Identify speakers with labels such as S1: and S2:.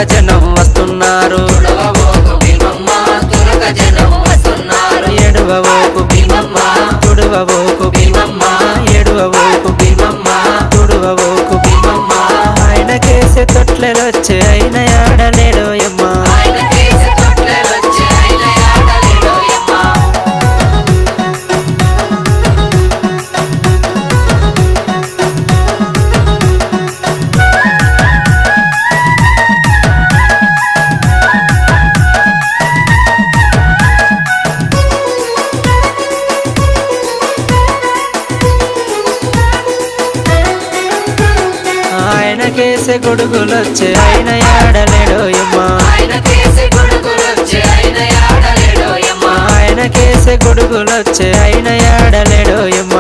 S1: జనం వస్తున్నారు ఎడువవోకు భీమమ్మ తుడువవోకు భీమమ్మ ఎడువవోకు భీమమ్మ తుడువవోకు భీమమ్మ ఆయనకేసే తొట్లెలొచ్చే అయిన ఆడలేడోయమ్మ ఆయనకేసే గొడుగులొచ్చే అయిన ఆడలేడోయమ్మ ఆయనకేసే గొడుగులొచ్చే అయిన ఆడలేడోయమ్మ